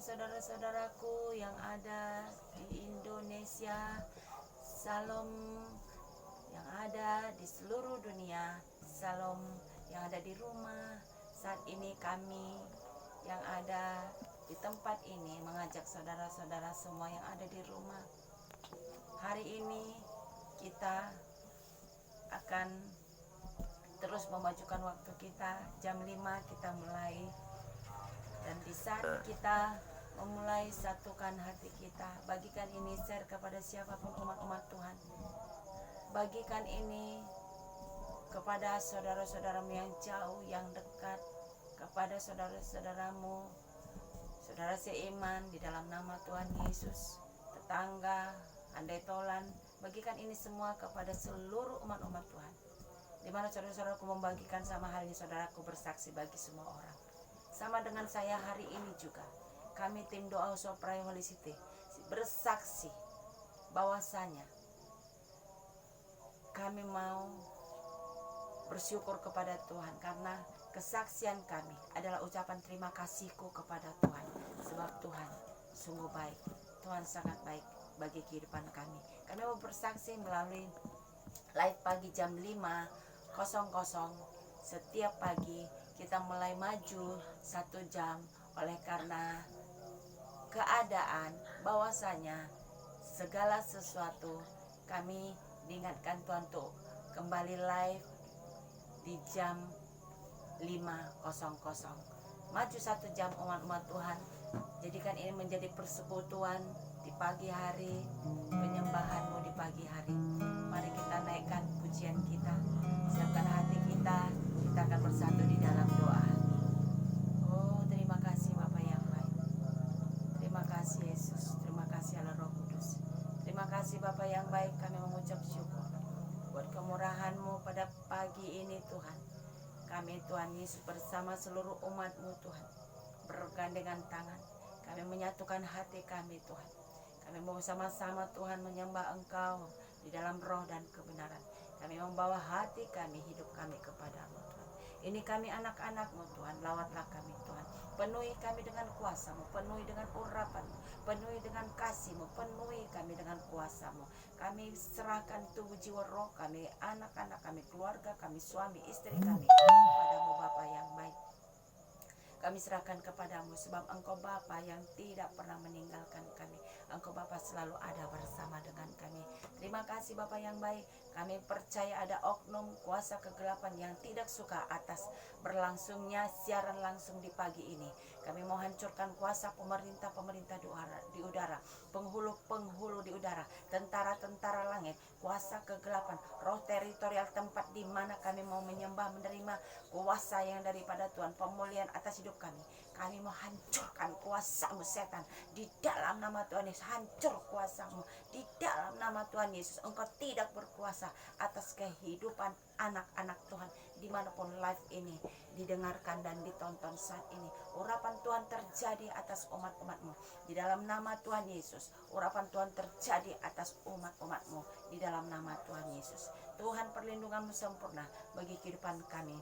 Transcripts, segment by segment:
saudara-saudaraku yang ada di Indonesia, salam yang ada di seluruh dunia, salam yang ada di rumah. Saat ini kami yang ada di tempat ini mengajak saudara-saudara semua yang ada di rumah. Hari ini kita akan terus memajukan waktu kita. Jam 5 kita mulai. Dan di saat kita memulai, satukan hati kita. Bagikan ini, share kepada siapapun umat-umat Tuhan. Bagikan ini kepada saudara-saudaramu yang jauh, yang dekat, kepada saudara-saudaramu, saudara seiman di dalam nama Tuhan Yesus, tetangga, andai tolan. Bagikan ini semua kepada seluruh umat-umat Tuhan. Di mana saudara-saudaraku membagikan sama halnya saudaraku bersaksi bagi semua orang. Sama dengan saya hari ini juga, kami tim doa Soprai Holy City bersaksi bahwasanya kami mau bersyukur kepada Tuhan karena kesaksian kami adalah ucapan terima kasihku kepada Tuhan, sebab Tuhan sungguh baik. Tuhan sangat baik bagi kehidupan kami. Kami mau bersaksi melalui live pagi jam 5.00 setiap pagi. Kita mulai maju 1 jam oleh karena keadaan bahwasanya segala sesuatu kami diingatkan Tuhan untuk kembali live di jam 5.00. Maju 1 jam umat-umat Tuhan. Jadikan ini menjadi persekutuan di pagi hari, penyembahanmu di pagi hari. Mari kita naikkan pujian kita, siapkan hati kita akan bersatu di dalam doa. Oh, terima kasih Bapa yang baik. Terima kasih Yesus, terima kasih Allah Roh Kudus. Terima kasih Bapa yang baik, kami mengucap syukur buat kemurahan-Mu pada pagi ini Tuhan. Kami Tuhan Yesus bersama seluruh umat-Mu Tuhan, bergandengan tangan. Kami menyatukan hati kami Tuhan. Kami mau bersama-sama Tuhan menyembah Engkau di dalam roh dan kebenaran. Kami membawa hati kami, hidup kami kepada-Mu Tuhan. Ini kami anak-anak-Mu Tuhan, lawatlah kami Tuhan. Penuhi kami dengan kuasa-Mu, penuhi dengan urapan-Mu, penuhi dengan kasih-Mu, penuhi kami dengan kuasa-Mu. Kami serahkan tubuh jiwa roh kami, anak-anak kami, keluarga kami, suami, istri kami kepadamu Bapa yang baik. Kami serahkan kepadamu sebab Engkau Bapa yang tidak pernah meninggalkan kami. Engkau Bapa selalu ada bersama dengan kami. Terima kasih Bapa yang baik. Kami percaya ada oknum kuasa kegelapan yang tidak suka atas berlangsungnya siaran langsung di pagi ini. Kami mau hancurkan kuasa pemerintah-pemerintah di udara, penghulu-penghulu di udara, tentara-tentara langit, kuasa kegelapan, roh teritorial tempat di mana kami mau menyembah, menerima kuasa yang daripada Tuhan, pemulihan atas hidup kami. Kami mau hancurkan kuasa-Mu setan di dalam nama Tuhan Yesus. Hancur kuasa-Mu di dalam nama Tuhan Yesus. Engkau tidak berkuasa atas kehidupan anak-anak Tuhan dimanapun live ini didengarkan dan ditonton saat ini. Urapan Tuhan terjadi atas umat-umat-Mu di dalam nama Tuhan Yesus. Urapan Tuhan terjadi atas umat-umat-Mu di dalam nama Tuhan Yesus. Tuhan, perlindungan-Mu sempurna bagi kehidupan kami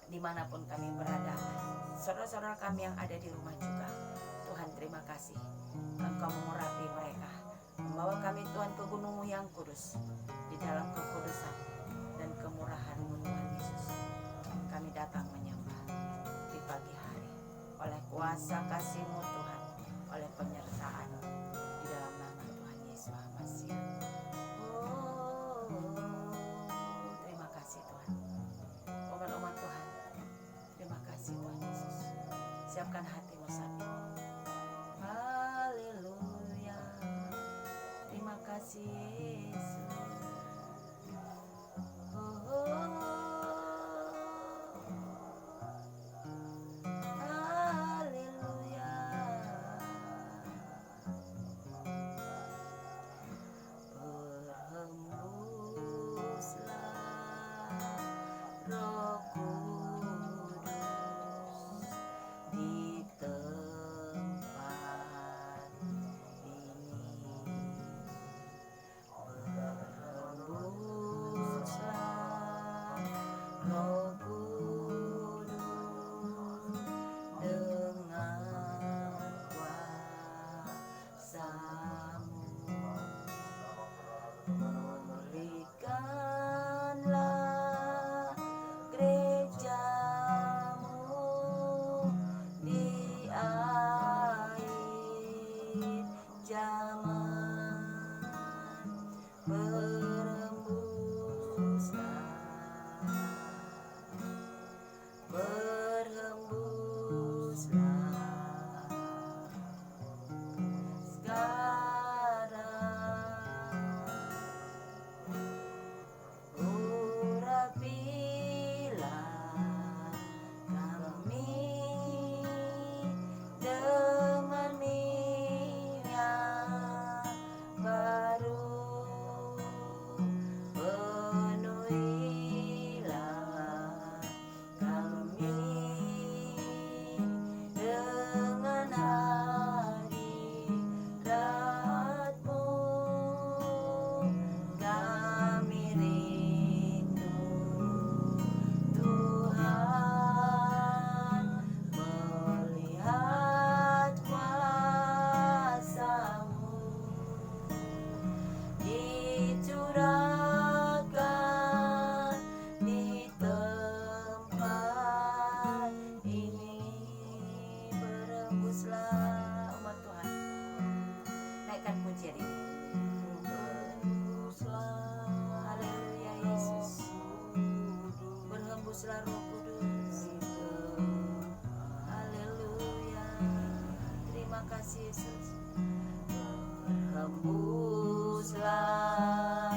dimanapun kami berada. Saudara-saudara kami yang ada di rumah juga, Tuhan terima kasih Engkau mengurapi mereka, membawa kami Tuhan ke gunung-Mu yang kudus. Di dalam kekudusan dan kemurahan-Mu Tuhan Yesus, kami datang menyembah di pagi hari. Oleh kuasa kasih-Mu Tuhan, oleh penyertaan di dalam nama Tuhan Yesus Masih. Terima kasih Tuhan. Umat-umat Tuhan, terima kasih Tuhan Yesus. Siapkan hatimu saat ini. Haleluya. Terima kasih Yesus. Haleluya. Berhembuslah Roh Kudus di tempat ini. Yesus. Berhembuslah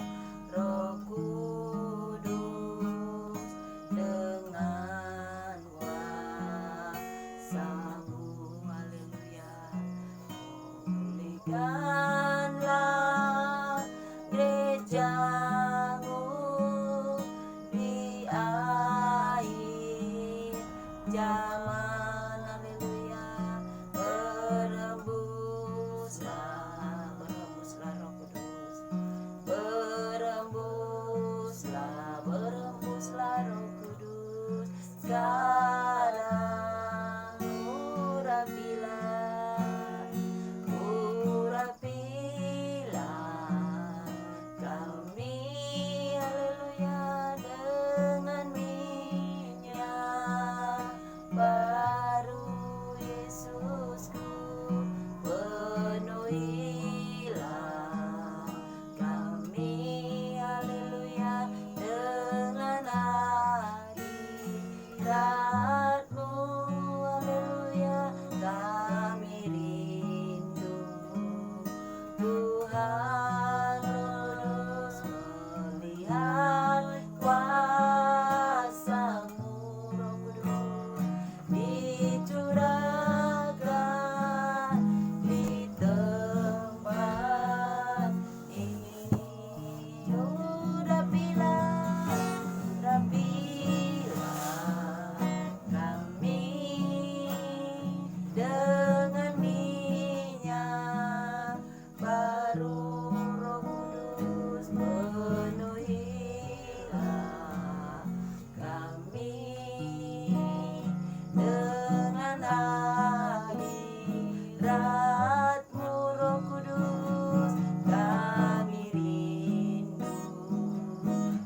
Roh Kudus dengan kuasa-Mu, haleluya. Pulihkanlah gereja-Mu di akhir zaman, haleluya. Berhembuslah Roh Kudus, berhembuslah Roh Kudus. Sekarang urapilah kami, haleluya, dengan minyak baru Yesusku. Penuhilah kami, haleluya, dengan hadirat-Mu, haleluya. Kami rindu Tuhan Kudus, melihat kuasa-Mu, Roh Kudus, dicurahkan di tempat ini. Urapilah kami dengan minyak baru, Roh Kudus. Penuhilah kami dengan hadirat-Mu, Roh Kudus. Kami rindu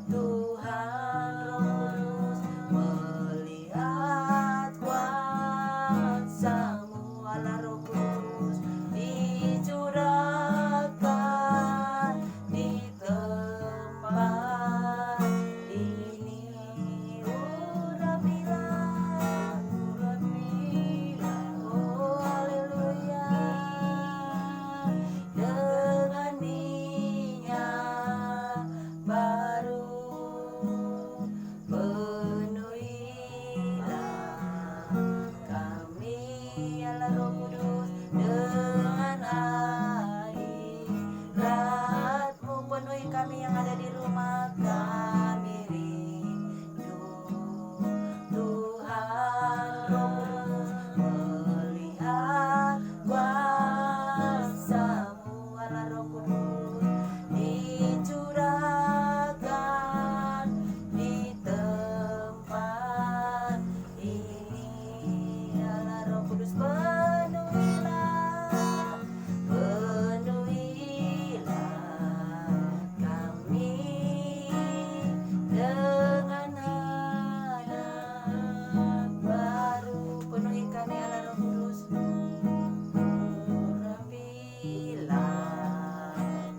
Tuhan, Roh Kudus, melihat kuasa-Mu, Allah Roh Kudus, dicurahkan di tempat ini. Urapilah, oh haleluya, dengan minyak baru. Penuhilah kami, Allah Roh Kudus, dengan hadirat-Mu. Penuhi kami yang ada di rumah. Kami rindu Tuhan, Roh Kudus, melihat kuasa-Mu, Allah Roh Kudus, dicurahkan di tempat ini. Allah Roh Kudus, penuhilah kami dengan hadirat baru. Penuhi kami, Allah Roh Kudus. Urapilah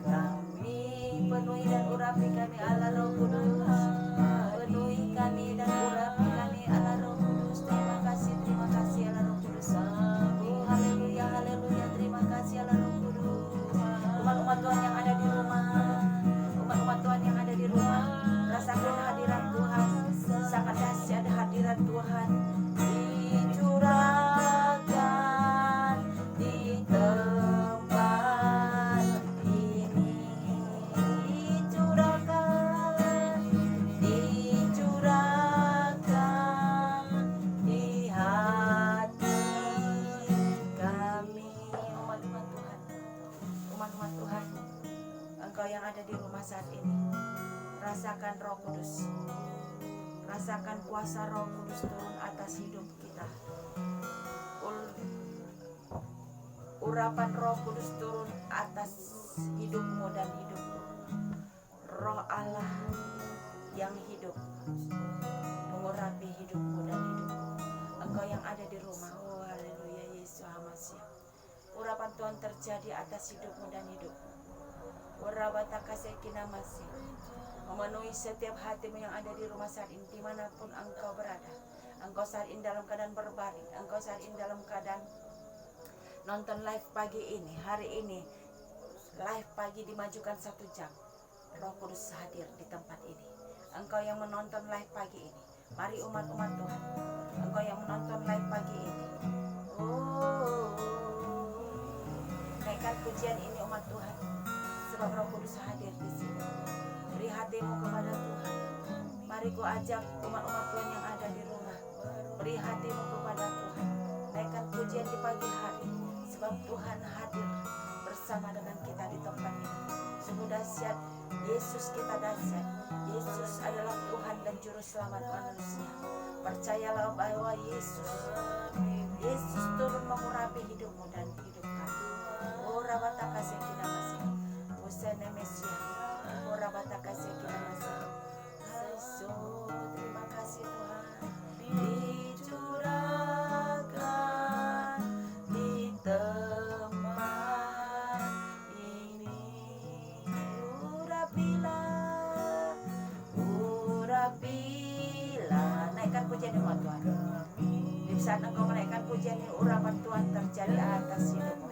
kami, penuhi dan urapi kami, Allah Roh Kudus. Penuhi kami dan urapi kami, Allah Roh Kudus. Terima kasih Allah Roh Kudus. Oh, haleluya, haleluya. Terima kasih Allah Roh Kudus. Umat-umat Tuhan yang ada di rumah, umat-umat Tuhan yang ada di rumah, rasakan hadirat Tuhan. Sangat dahsyat hadirat Tuhan, dicurahkan di tempat ini. Dicurahkan di hati kami. Umat-umat Tuhan, umat-umat Tuhan, Engkau yang ada di rumah saat ini, rasakan Roh Kudus, rasakan kuasa Roh Kudus turun atas hidup kita. Urapan Roh Kudus turun atas hidupmu dan hidupku. Roh Allah yang hidup mengurapi hidupmu dan hidupku. Engkau yang ada di rumah, oh haleluya, Yesus Hamasiah. Urapan Tuhan terjadi atas hidupmu dan hidupku. Warabatakasekina masih memenuhi setiap hatimu yang ada di rumah saat ini, dimanapun engkau berada. Engkau saat ini dalam keadaan berbaring, engkau saat ini dalam keadaan nonton live pagi ini, hari ini live pagi dimajukan 1 jam. Roh Kudus hadir di tempat ini. Engkau yang menonton live pagi ini, mari umat-umat Tuhan, engkau yang menonton live pagi ini, naikkan pujian ini umat Tuhan, sebab Roh Kudus hadir di sini. Beri hatimu kepada Tuhan. Mari ku ajak umat-umat Tuhan yang ada di rumah, beri hatimu kepada Tuhan. Naikkan pujian di pagi hari, sebab Tuhan hadir bersama dengan kita di tempat ini. Sungguh dahsyat, Yesus kita dahsyat. Yesus adalah Tuhan dan Juru Selamat manusia. Percayalah bahwa Yesus turun mengurapi hidupmu dan hidup kami. Ora bataka sekina masih, Usene Mesia, ora bataka sekina masih. Terima kasih Tuhan. Dicurahkan di tempat ini, urapilah. Naikkan pujian umat Tuhan. Di saat engkau menaikkan pujian ini, urapan Tuhan terjadi atas hidupmu.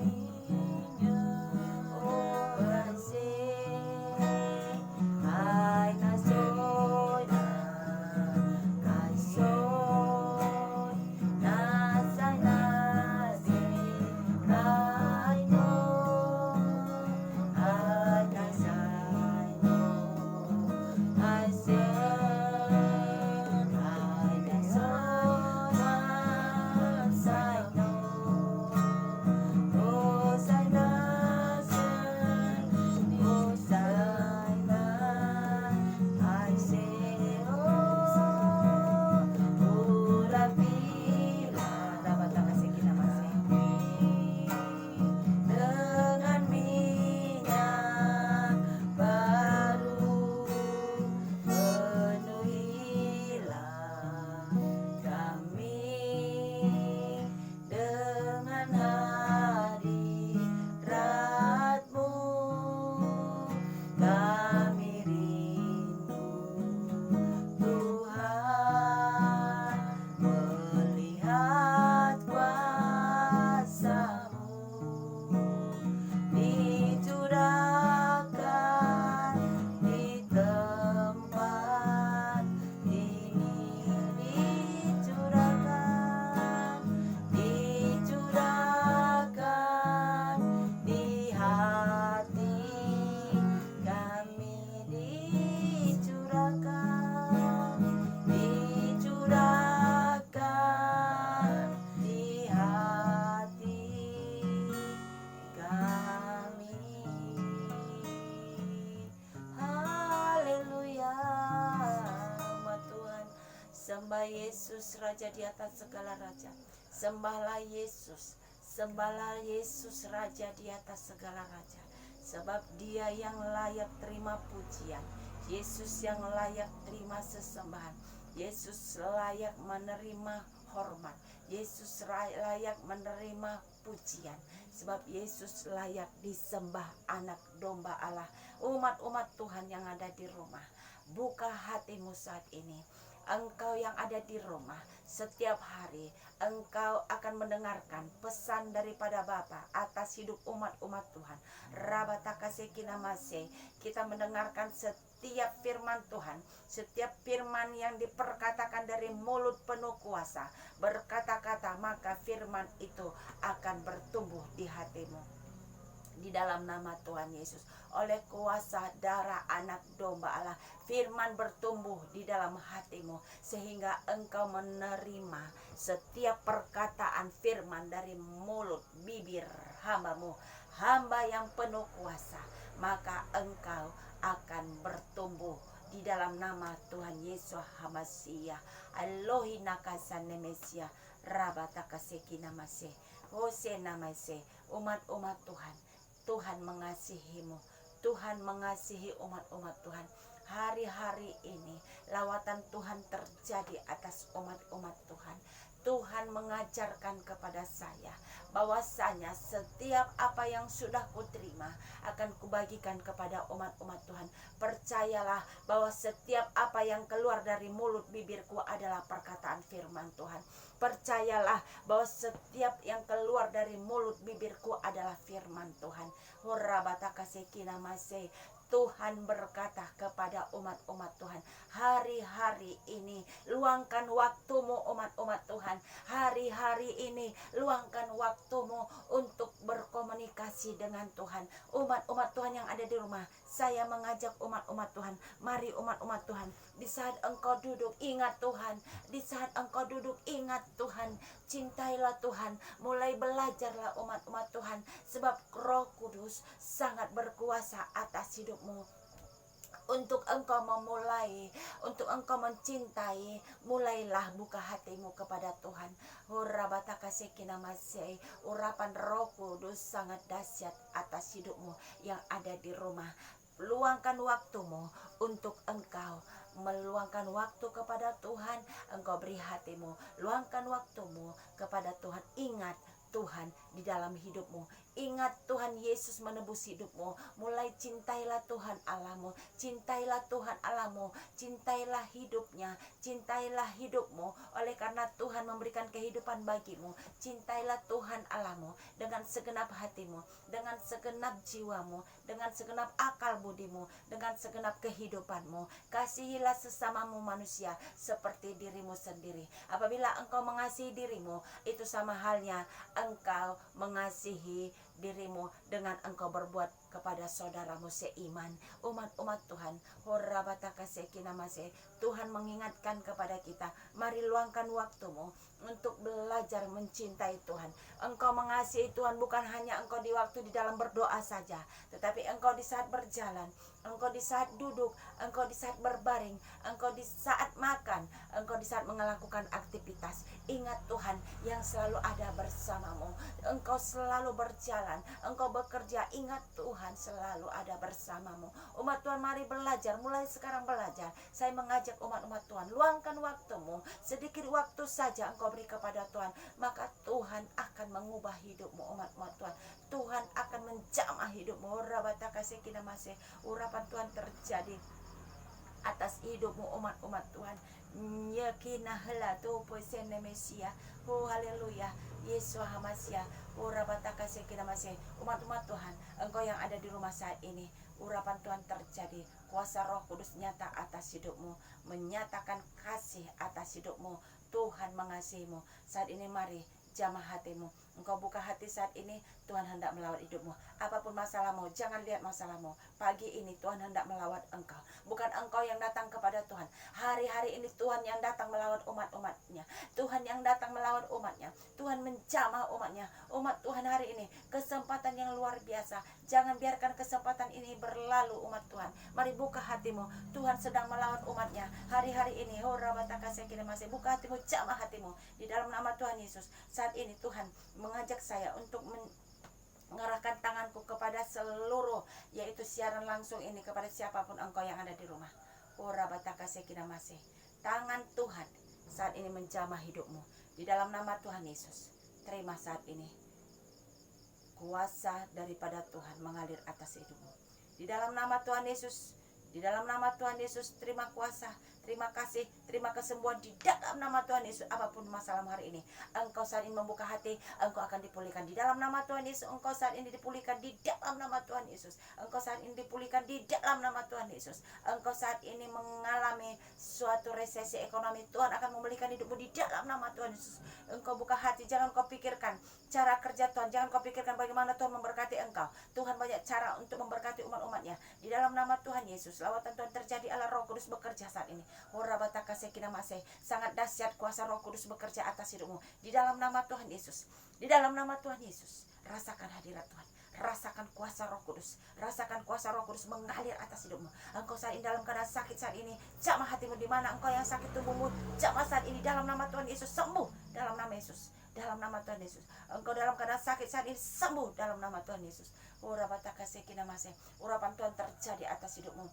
Sembah Yesus, Raja di atas segala raja. Sembahlah Yesus, sembahlah Yesus, Raja di atas segala raja. Sebab Dia yang layak terima pujian, Yesus yang layak terima sesembahan, Yesus layak menerima hormat, Yesus layak menerima pujian. Sebab Yesus layak disembah, anak domba Allah. Umat-umat Tuhan yang ada di rumah, buka hatimu saat ini. Engkau yang ada di rumah, setiap hari engkau akan mendengarkan pesan daripada Bapa atas hidup umat-umat Tuhan. Rabatakasekinamase, kita mendengarkan setiap firman Tuhan, setiap firman yang diperkatakan dari mulut penuh kuasa, berkata-kata, maka firman itu akan bertumbuh di hatimu. Di dalam nama Tuhan Yesus, oleh kuasa darah anak domba Allah, firman bertumbuh di dalam hatimu, sehingga engkau menerima setiap perkataan firman dari mulut bibir hambamu, hamba yang penuh kuasa. Maka engkau akan bertumbuh di dalam nama Tuhan Yesus Hamasia. Alohi nakasan Mesia, rabatakasekinamase, hose namase. Umat-umat Tuhan, Tuhan mengasihimu, Tuhan mengasihi umat-umat Tuhan. Hari-hari ini lawatan Tuhan terjadi atas umat-umat Tuhan. Tuhan mengajarkan kepada saya bahwasanya setiap apa yang sudah kuterima akan kubagikan kepada umat-umat Tuhan. Percayalah bahwa setiap apa yang keluar dari mulut bibirku adalah perkataan firman Tuhan. Percayalah bahwa setiap yang keluar dari mulut bibirku adalah firman Tuhan. Tuhan berkata kepada umat-umat Tuhan, hari-hari ini luangkan waktumu umat-umat Tuhan. Hari-hari ini luangkan waktumu untuk berkomunikasi dengan Tuhan. Umat-umat Tuhan yang ada di rumah, saya mengajak umat-umat Tuhan, mari umat-umat Tuhan, di saat engkau duduk ingat Tuhan. Di saat engkau duduk ingat Tuhan. Cintailah Tuhan. Mulai belajarlah umat-umat Tuhan, sebab Roh Kudus sangat berkuasa atas hidupmu. Untuk engkau memulai, untuk engkau mencintai, mulailah buka hatimu kepada Tuhan. Urapan Roh Kudus sangat dahsyat atas hidupmu yang ada di rumah. Luangkan waktumu untuk engkau meluangkan waktu kepada Tuhan. Engkau beri hatimu, luangkan waktumu kepada Tuhan. Ingat Tuhan di dalam hidupmu. Ingat Tuhan Yesus menebus hidupmu. Mulai cintailah Tuhan Allahmu. Cintailah Tuhan Allahmu. Cintailah hidupnya. Cintailah hidupmu. Oleh karena Tuhan memberikan kehidupan bagimu. Cintailah Tuhan Allahmu dengan segenap hatimu, dengan segenap jiwamu, dengan segenap akal budimu, dengan segenap kehidupanmu. Kasihilah sesamamu manusia seperti dirimu sendiri. Apabila engkau mengasihi dirimu, itu sama halnya engkau mengasihi dirimu dengan engkau berbuat kepada saudaramu seiman. Umat-umat Tuhan, Tuhan mengingatkan kepada kita, mari luangkan waktumu untuk belajar mencintai Tuhan. Engkau mengasihi Tuhan bukan hanya engkau di waktu di dalam berdoa saja, tetapi engkau di saat berjalan, engkau di saat duduk, engkau di saat berbaring, engkau di saat makan, engkau di saat melakukan aktivitas. Ingat Tuhan yang selalu ada bersamamu. Engkau selalu berjalan, engkau bekerja, ingat Tuhan selalu ada bersamamu. Umat Tuhan, mari belajar, mulai sekarang belajar. Saya mengajak umat-umat Tuhan, luangkan waktumu, sedikit waktu saja engkau beri kepada Tuhan, maka Tuhan akan mengubah hidupmu umat-umat Tuhan. Tuhan akan menjamah hidupmu. Urapan Tuhan terjadi atas hidupmu umat-umat Tuhan. Oh haleluya, Yesus Hamasia. Umat-umat Tuhan, engkau yang ada di rumah saat ini, urapan Tuhan terjadi. Kuasa Roh Kudus nyata atas hidupmu, menyatakan kasih atas hidupmu. Tuhan mengasihimu. Saat ini mari jamah hatimu. Engkau buka hati saat ini, Tuhan hendak melawat hidupmu. Apapun masalahmu, jangan lihat masalahmu. Pagi ini Tuhan hendak melawat engkau. Bukan engkau yang datang kepada Tuhan. Hari-hari ini Tuhan yang datang melawat umat-umatnya. Tuhan yang datang melawat umatnya. Tuhan menjamah umatnya. Umat Tuhan hari ini, kesempatan yang luar biasa. Jangan biarkan kesempatan ini berlalu umat Tuhan. Mari buka hatimu. Tuhan sedang melawat umatnya. Hari-hari ini, buka hatimu, jamah hatimu. Di dalam nama Tuhan Yesus. Saat ini Tuhan mengajak saya untuk mengarahkan tanganku kepada seluruh, yaitu siaran langsung ini, kepada siapapun engkau yang ada di rumah. Tangan Tuhan saat ini menjamah hidupmu. Di dalam nama Tuhan Yesus, terima saat ini kuasa daripada Tuhan mengalir atas hidupmu. Di dalam nama Tuhan Yesus, di dalam nama Tuhan Yesus, terima kuasa, terima kasih, terima kesembuhan di dalam nama Tuhan Yesus. Apapun masalahmu hari ini, engkau saat ini membuka hati, engkau akan dipulihkan. Di dalam nama Tuhan Yesus, engkau saat ini dipulihkan. Di dalam nama Tuhan Yesus, engkau saat ini dipulihkan. Di dalam nama Tuhan Yesus, engkau saat ini mengalami suatu resesi ekonomi, Tuhan akan memulihkan hidupmu. Di dalam nama Tuhan Yesus, engkau buka hati, jangan kau pikirkan cara kerja Tuhan, jangan kau pikirkan bagaimana Tuhan memberkati engkau. Tuhan banyak cara untuk memberkati umat-umatnya. Di dalam nama Tuhan Yesus, lawatan Tuhan terjadi, Allah Roh Kudus bekerja saat ini. Sangat dahsyat kuasa Roh Kudus bekerja atas hidupmu. Di dalam nama Tuhan Yesus, di dalam nama Tuhan Yesus, rasakan hadirat Tuhan. Rasakan kuasa Roh Kudus. Rasakan kuasa Roh Kudus mengalir atas hidupmu. Engkau saat ini dalam keadaan sakit saat ini, jamah hatimu. Di mana engkau yang sakit tubuhmu, jamah saat ini dalam nama Tuhan Yesus, sembuh dalam nama Yesus. dalam nama Tuhan Yesus. Engkau dalam keadaan sakit saat ini, sembuh dalam nama Tuhan Yesus. Urapan Tuhan terjadi atas hidupmu.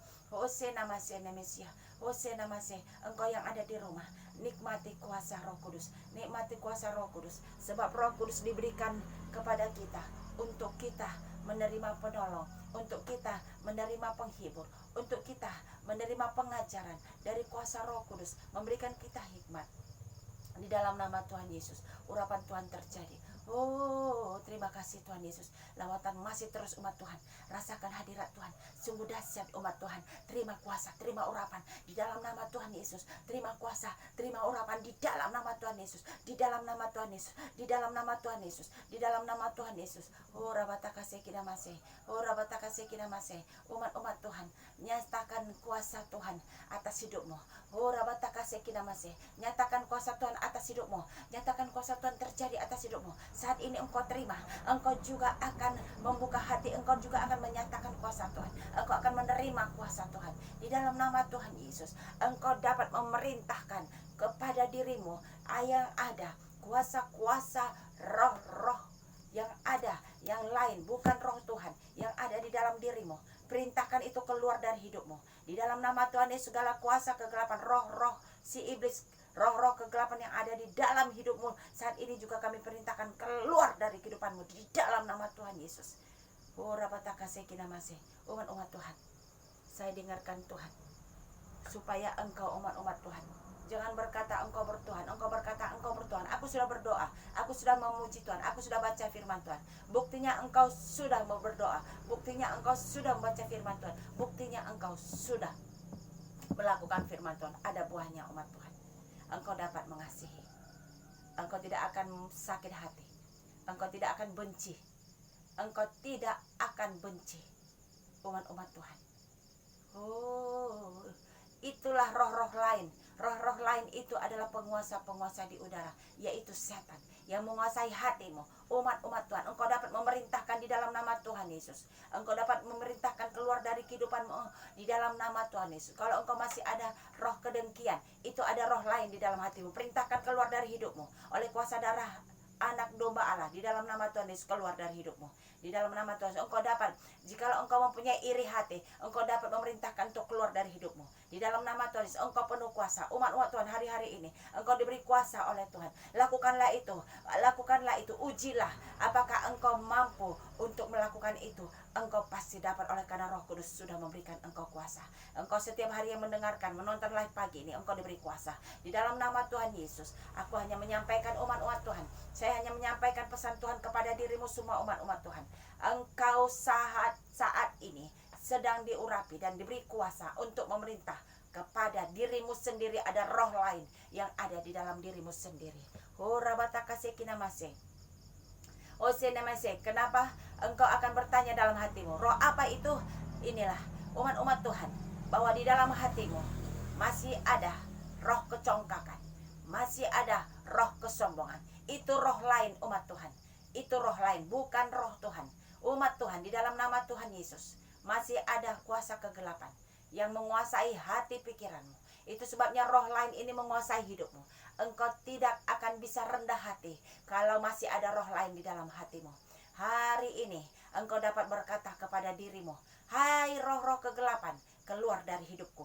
Engkau yang ada di rumah, nikmati kuasa Roh Kudus. Nikmati kuasa Roh Kudus. Sebab Roh Kudus diberikan kepada kita untuk kita menerima penolong, untuk kita menerima penghibur, untuk kita menerima pengajaran dari kuasa Roh Kudus, memberikan kita hikmat. Di dalam nama Tuhan Yesus, urapan Tuhan terjadi. Oh, terima kasih Tuhan Yesus. Lawatan masih terus umat Tuhan. Rasakan hadirat Tuhan. Sungguh dahsyat umat Tuhan. Terima kuasa, terima urapan di dalam nama Tuhan Yesus. Terima kuasa, terima urapan di dalam nama Tuhan Yesus. Di dalam nama Tuhan Yesus. Di dalam nama Tuhan Yesus. Di dalam nama Tuhan Yesus. Oh, rabataka sekina masih. Oh, rabataka sekina masih. Umat-umat Tuhan, nyatakan kuasa Tuhan atas hidupmu. Oh, rabataka sekina masih. Nyatakan kuasa Tuhan atas hidupmu. Nyatakan kuasa Tuhan terjadi atas hidupmu. Saat ini engkau terima, engkau juga akan membuka hati, engkau juga akan menyatakan kuasa Tuhan. Engkau akan menerima kuasa Tuhan. Di dalam nama Tuhan Yesus, engkau dapat memerintahkan kepada dirimu yang ada kuasa-kuasa roh-roh yang ada, yang lain, bukan roh Tuhan, yang ada di dalam dirimu. Perintahkan itu keluar dari hidupmu. Di dalam nama Tuhan Yesus, segala kuasa kegelapan, roh-roh si iblis, roh-roh kegelapan yang ada di dalam hidupmu saat ini juga kami perintahkan keluar dari kehidupanmu di dalam nama Tuhan Yesus. Umat-umat Tuhan, saya dengarkan Tuhan, supaya engkau umat-umat Tuhan jangan berkata engkau bertuhan, engkau berkata engkau bertuhan. Aku sudah berdoa, aku sudah memuji Tuhan, aku sudah baca firman Tuhan. Buktinya engkau sudah mau berdoa, buktinya engkau sudah membaca firman Tuhan, buktinya engkau sudah melakukan firman Tuhan. Ada buahnya umat Tuhan. Engkau dapat mengasihi, engkau tidak akan sakit hati, engkau tidak akan benci, engkau tidak akan benci umat-umat Tuhan. Oh, itulah roh-roh lain. Roh-roh lain itu adalah penguasa-penguasa di udara, yaitu setan yang menguasai hatimu. Umat-umat Tuhan, engkau dapat memerintahkan di dalam nama Tuhan Yesus. Engkau dapat memerintahkan keluar dari kehidupanmu di dalam nama Tuhan Yesus. Kalau engkau masih ada roh kedengkian, itu ada roh lain di dalam hatimu. Perintahkan keluar dari hidupmu oleh kuasa darah anak domba Allah. Di dalam nama Tuhan Yesus, keluar dari hidupmu. Di dalam nama Tuhan Yesus, engkau dapat, jikalau engkau mempunyai iri hati, engkau dapat memerintahkan untuk keluar dari hidupmu. Di dalam nama Tuhan Yesus, engkau penuh kuasa. Umat-umat Tuhan, hari-hari ini engkau diberi kuasa oleh Tuhan. Lakukanlah itu, ujilah apakah engkau mampu untuk melakukan itu. Engkau pasti dapat, oleh karena Roh Kudus sudah memberikan engkau kuasa. Engkau setiap hari yang mendengarkan, menonton live pagi ini, engkau diberi kuasa. Di dalam nama Tuhan Yesus, aku hanya menyampaikan umat-umat Tuhan. Saya hanya menyampaikan pesan Tuhan kepada dirimu semua umat-umat Tuhan. Engkau saat ini sedang diurapi dan diberi kuasa untuk memerintah kepada dirimu sendiri. Ada roh lain yang ada di dalam dirimu sendiri. Kenapa engkau akan bertanya dalam hatimu, roh apa itu? Inilah umat-umat Tuhan, bahwa di dalam hatimu masih ada roh kecongkakan, masih ada roh kesombongan. Itu roh lain umat Tuhan. Itu roh lain, bukan roh Tuhan. Umat Tuhan, di dalam nama Tuhan Yesus, masih ada kuasa kegelapan yang menguasai hati pikiranmu. Itu sebabnya roh lain ini menguasai hidupmu. Engkau tidak akan bisa rendah hati kalau masih ada roh lain di dalam hatimu. Hari ini engkau dapat berkata kepada dirimu, hai roh-roh kegelapan, keluar dari hidupku.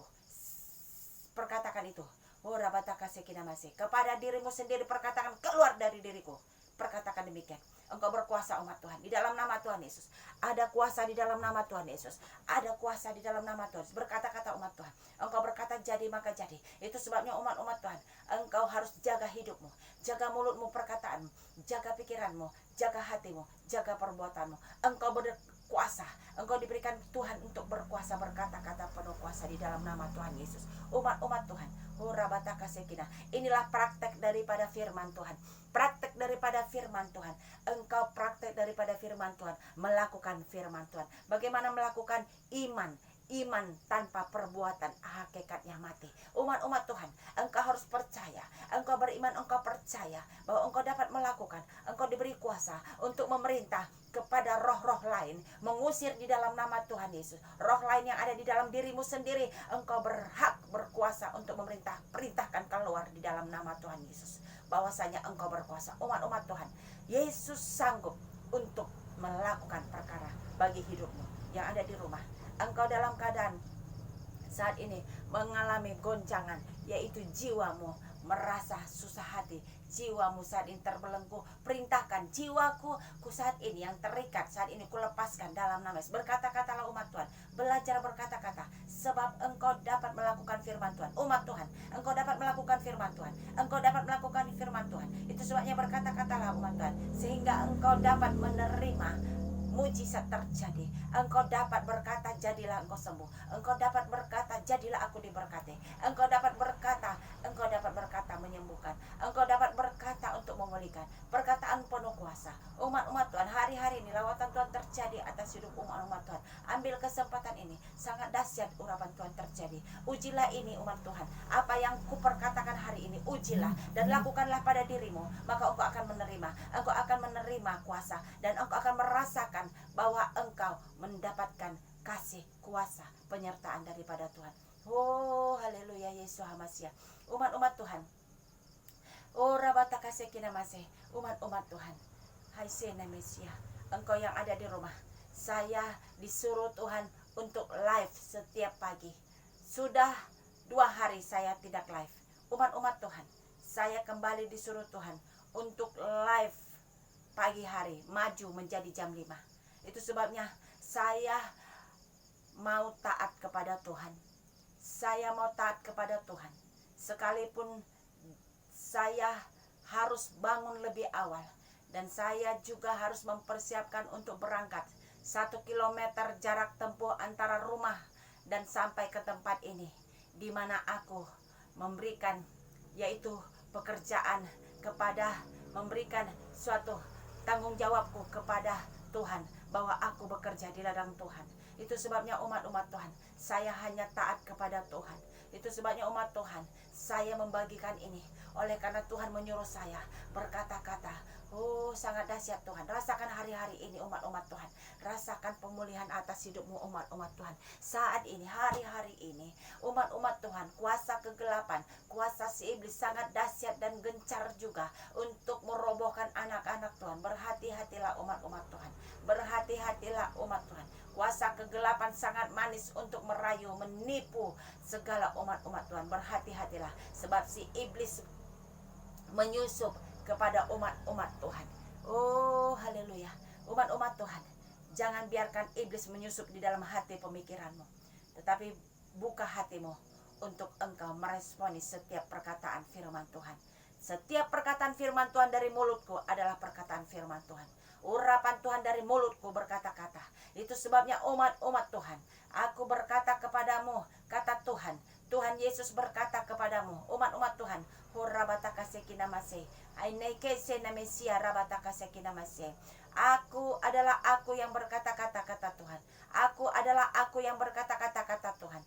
Perkatakan itu. Kepada dirimu sendiri perkatakan, keluar dari diriku. Perkatakan demikian. Engkau berkuasa umat Tuhan. Di dalam nama Tuhan Yesus. Ada kuasa di dalam nama Tuhan Yesus. Ada kuasa di dalam nama Tuhan Yesus. Berkata-kata umat Tuhan. Engkau berkata jadi maka jadi. Itu sebabnya umat-umat Tuhan, engkau harus jaga hidupmu. Jaga mulutmu, perkataanmu. Jaga pikiranmu. Jaga hatimu. Jaga perbuatanmu. Engkau berkuasa. Engkau diberikan Tuhan untuk berkuasa, berkata-kata penuh kuasa di dalam nama Tuhan Yesus. Umat-umat Tuhan, inilah praktek daripada firman Tuhan. Praktek daripada firman Tuhan. Engkau praktek daripada firman Tuhan, melakukan firman Tuhan. Bagaimana melakukan? Iman tanpa perbuatan hakikatnya mati. Umat-umat Tuhan, engkau harus percaya. Engkau beriman, engkau percaya bahwa engkau dapat melakukan. Engkau diberi kuasa untuk memerintah kepada roh-roh lain, mengusir di dalam nama Tuhan Yesus. Roh lain yang ada di dalam dirimu sendiri, engkau berhak berkuasa untuk memerintah. Perintahkan keluar di dalam nama Tuhan Yesus. bahwasanya Engkau berkuasa. Umat-umat Tuhan, Yesus sanggup untuk melakukan perkara bagi hidupmu yang ada di rumah. Engkau dalam keadaan saat ini mengalami goncangan, yaitu jiwamu merasa susah hati, jiwamu saat ini terbelenggu. Perintahkan jiwaku saat ini yang terikat, saat ini kulepaskan dalam nama Yesus. Berkata-katalah umat Tuhan, belajar berkata-kata, sebab engkau dapat melakukan firman Tuhan. Umat Tuhan, engkau dapat melakukan firman Tuhan, engkau dapat melakukan firman Tuhan. Itu sebabnya berkata-katalah umat Tuhan, sehingga engkau dapat menerima mujizat terjadi. Engkau dapat berkata, jadilah engkau sembuh. Engkau dapat berkata, jadilah aku diberkati. Engkau dapat berkata menyembuhkan. Engkau dapat berkata untuk memulihkan. Perkataan penuh kuasa. Umat-umat Tuhan, hari-hari ini lawatan Tuhan terjadi atas hidup umat-umat Tuhan. Ambil kesempatan ini, sangat dahsyat urapan Tuhan terjadi. Ujilah ini umat Tuhan. Apa yang kuperkatakan hari ini, ujilah dan lakukanlah pada dirimu, maka engkau akan menerima. Engkau akan menerima kuasa dan engkau akan merasakan bahwa engkau mendapatkan kasih, kuasa, penyertaan daripada Tuhan. Oh, haleluya, Yesus Hamasiah. Umat-umat Tuhan, oh rabata kasih kina masih, umat-umat Tuhan, hai sena Mesia, engkau yang ada di rumah, saya disuruh Tuhan untuk live setiap pagi. Sudah 2 hari saya tidak live. Umat-umat Tuhan, saya kembali disuruh Tuhan untuk live pagi hari, maju menjadi jam 5. Itu sebabnya saya mau taat kepada Tuhan. Saya mau taat kepada Tuhan. Sekalipun saya harus bangun lebih awal. Dan saya juga harus mempersiapkan untuk berangkat 1 kilometer jarak tempuh antara rumah dan sampai ke tempat ini, di mana aku memberikan yaitu pekerjaan kepada, memberikan suatu tanggung jawabku kepada Tuhan, bahwa aku bekerja di ladang Tuhan. Itu sebabnya umat-umat Tuhan, saya hanya taat kepada Tuhan. Itu sebabnya umat Tuhan, saya membagikan ini oleh karena Tuhan menyuruh saya berkata-kata. Oh, sangat dahsyat Tuhan. Rasakan hari-hari ini umat-umat Tuhan. Rasakan pemulihan atas hidupmu umat-umat Tuhan. Saat ini, hari-hari ini, umat-umat Tuhan, kuasa kegelapan, kuasa si iblis sangat dahsyat dan gencar juga untuk merobohkan anak-anak Tuhan. Berhati-hatilah umat-umat Tuhan. Berhati-hatilah umat Tuhan. Kuasa kegelapan sangat manis untuk merayu, menipu segala umat-umat Tuhan. Berhati-hatilah, sebab si iblis menyusup kepada umat-umat Tuhan. Oh, haleluya. Umat-umat Tuhan, jangan biarkan iblis menyusup di dalam hati pemikiranmu, tetapi buka hatimu untuk engkau meresponi setiap perkataan firman Tuhan. Setiap perkataan firman Tuhan dari mulutku adalah perkataan firman Tuhan. Urapan Tuhan dari mulutku berkata-kata. Itu sebabnya umat-umat Tuhan, aku berkata kepadamu, kata Tuhan. Tuhan Yesus berkata kepadamu, umat-umat Tuhan, aku adalah aku yang berkata-kata, kata Tuhan. Aku adalah aku yang berkata-kata, kata Tuhan.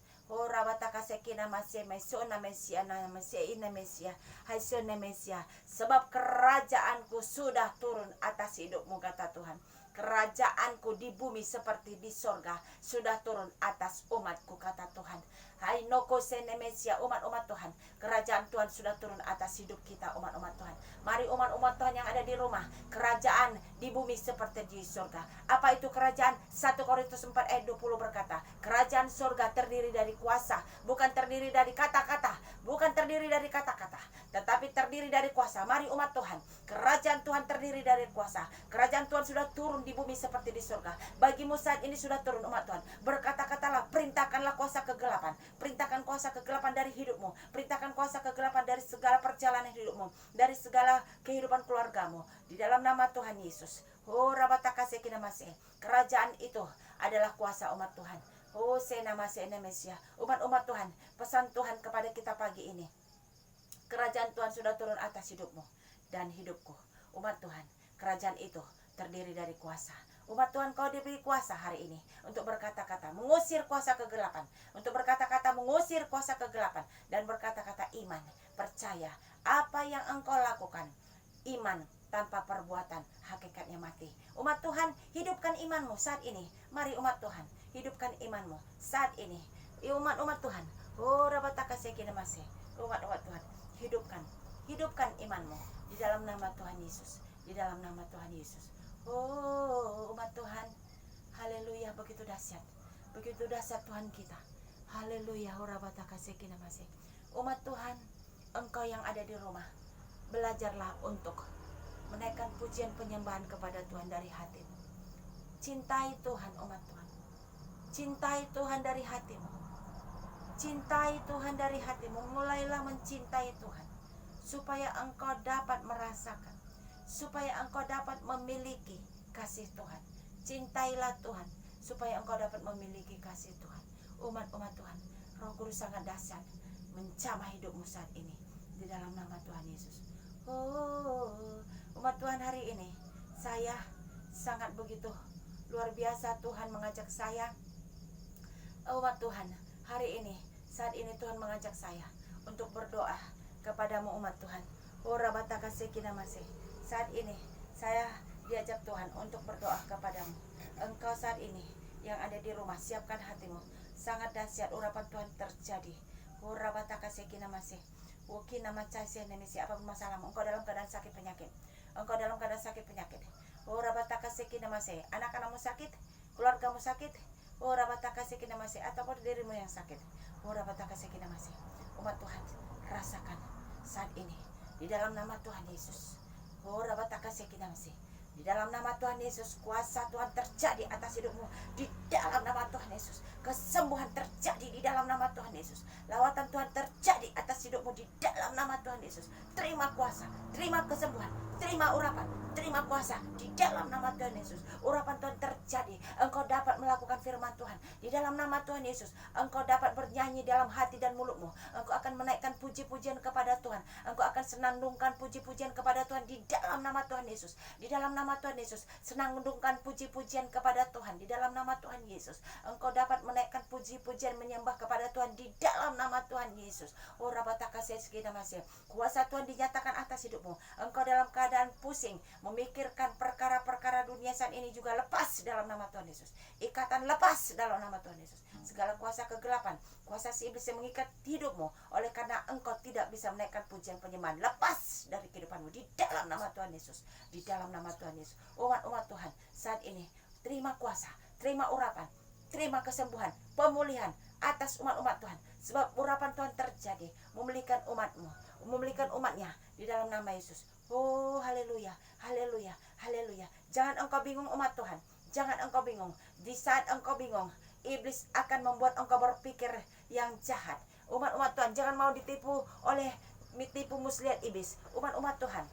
Sebab kerajaanku sudah turun atas hidupmu, kata Tuhan. Kerajaanku di bumi seperti di sorga sudah turun atas umatku, kata Tuhan. Hai noko senemesia, umat-umat Tuhan, kerajaan Tuhan sudah turun atas hidup kita, umat-umat Tuhan. Mari umat-umat Tuhan yang ada di rumah, kerajaan di bumi seperti di surga. Apa itu kerajaan? 1 Korintus 4 ayat 20 berkata, kerajaan surga terdiri dari kuasa, bukan terdiri dari kata-kata, bukan terdiri dari kata-kata, tetapi terdiri dari kuasa. Mari umat Tuhan, kerajaan Tuhan terdiri dari kuasa. Kerajaan Tuhan sudah turun di bumi seperti di surga. Bagimu saat ini sudah turun, umat Tuhan. Berkata-katalah, perintahkanlah kuasa kegelapan. Perintahkan kuasa kegelapan dari hidupmu. Perintahkan kuasa kegelapan dari segala perjalanan hidupmu, dari segala kehidupan keluargamu, di dalam nama Tuhan Yesus. Oh, rabatakase-kinamase. Kerajaan itu adalah kuasa umat Tuhan. Oh, senamase-nemesia. Umat-umat Tuhan, pesan Tuhan kepada kita pagi ini, kerajaan Tuhan sudah turun atas hidupmu dan hidupku. Umat Tuhan, kerajaan itu terdiri dari kuasa. Umat Tuhan, kau diberi kuasa hari ini untuk berkata-kata, mengusir kuasa kegelapan. Untuk berkata-kata, mengusir kuasa kegelapan. Dan berkata-kata iman, percaya. Apa yang engkau lakukan, iman tanpa perbuatan, hakikatnya mati. Umat Tuhan, hidupkan imanmu saat ini. Mari umat Tuhan, hidupkan imanmu saat ini. Umat-umat Tuhan, oh rabatakasekinamase. Umat-umat Tuhan, hidupkan Hidupkan imanmu di dalam nama Tuhan Yesus. Di dalam nama Tuhan Yesus. Oh umat Tuhan, haleluya, begitu dahsyat. Begitu dahsyat Tuhan kita. Haleluya. Umat Tuhan, engkau yang ada di rumah, belajarlah untuk menaikkan pujian penyembahan kepada Tuhan dari hatimu. Cintai Tuhan umat Tuhan. Cintai Tuhan dari hatimu. Cintai Tuhan dari hatimu. Mulailah mencintai Tuhan, supaya engkau dapat merasakan, supaya engkau dapat memiliki kasih Tuhan. Cintailah Tuhan, supaya engkau dapat memiliki kasih Tuhan. Umat-umat Tuhan, Roh Kudus sangat dahsyat menjamah hidupmu saat ini di dalam nama Tuhan Yesus. Oh, umat Tuhan, hari ini saya sangat begitu luar biasa Tuhan mengajak saya. Umat Tuhan, hari ini, saat ini Tuhan mengajak saya untuk berdoa kepadamu umat Tuhan. Saat ini saya diajak Tuhan untuk berdoa kepadamu. Engkau saat ini yang ada di rumah, siapkan hatimu. Sangat dahsyat urapan Tuhan terjadi. Apapun masalahmu, engkau dalam keadaan sakit penyakit, engkau dalam keadaan sakit penyakit, anak-anakmu sakit, keluargamu sakit, ataupun dirimu yang sakit, umat Tuhan, rasakan saat ini di dalam nama Tuhan Yesus. Di dalam nama Tuhan Yesus, kuasa Tuhan terjadi atas hidupmu. Di dalam nama Tuhan Yesus, kesembuhan terjadi di dalam nama Tuhan Yesus. Lawatan Tuhan terjadi atas hidupmu di dalam nama Tuhan Yesus. Terima kuasa, terima kesembuhan, terima urapan, terima kuasa di dalam nama Tuhan Yesus. Urapan Tuhan terjadi. Engkau dapat melakukan firman Tuhan di dalam nama Tuhan Yesus. Engkau dapat bernyanyi dalam hati dan mulutmu. Engkau akan menaikkan puji-pujian kepada Tuhan. Engkau akan senandungkan puji-pujian kepada Tuhan di dalam nama Tuhan Yesus. Di dalam nama Tuhan Yesus, senandungkan puji-pujian kepada Tuhan di dalam nama Tuhan Yesus. Engkau dapat menaikkan puji-pujian menyembah kepada Tuhan di dalam nama Tuhan Yesus. Kuasa Tuhan dinyatakan atas hidupmu. Engkau dalam keadaan pusing memikirkan perkara-perkara dunia saat ini juga lepas dalam nama Tuhan Yesus. Ikatan lepas dalam nama Tuhan Yesus. Segala kuasa kegelapan, kuasa si iblis yang mengikat hidupmu oleh karena engkau tidak bisa menaikkan pujian penyembahan, lepas dari kehidupanmu di dalam nama Tuhan Yesus. Di dalam nama Tuhan Yesus. Umat-umat Tuhan, saat ini terima kuasa, terima urapan, terima kesembuhan, pemulihan atas umat-umat Tuhan. Sebab urapan Tuhan terjadi memulihkan umatmu, memulihkan umatnya di dalam nama Yesus. Oh haleluya, haleluya, haleluya. Jangan engkau bingung umat Tuhan. Jangan engkau bingung. Di saat engkau bingung, iblis akan membuat engkau berpikir yang jahat. Umat-umat Tuhan, jangan mau ditipu oleh muslihat iblis. Umat-umat Tuhan,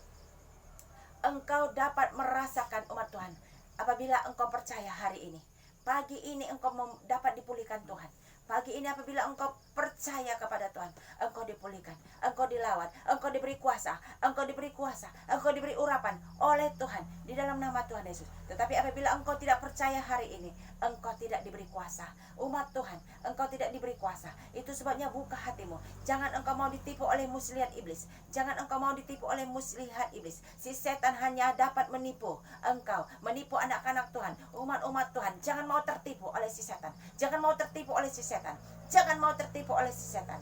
engkau dapat merasakan umat Tuhan apabila engkau percaya hari ini. Pagi ini engkau dapat dipulihkan Tuhan. Pagi ini apabila engkau percaya kepada Tuhan, engkau dipulihkan, engkau dilawan, engkau diberi kuasa, engkau diberi kuasa, engkau diberi urapan oleh Tuhan di dalam nama Tuhan Yesus. Tetapi apabila engkau tidak percaya hari ini, engkau tidak diberi kuasa. Umat Tuhan, engkau tidak diberi kuasa. Itu sebabnya buka hatimu. Jangan engkau mau ditipu oleh muslihat iblis. Jangan engkau mau ditipu oleh muslihat iblis. Si setan hanya dapat menipu engkau, menipu anak-anak Tuhan, umat-umat Tuhan. Jangan mau tertipu oleh si setan. Jangan mau tertipu oleh si setan. Jangan mau tertipu oleh si setan.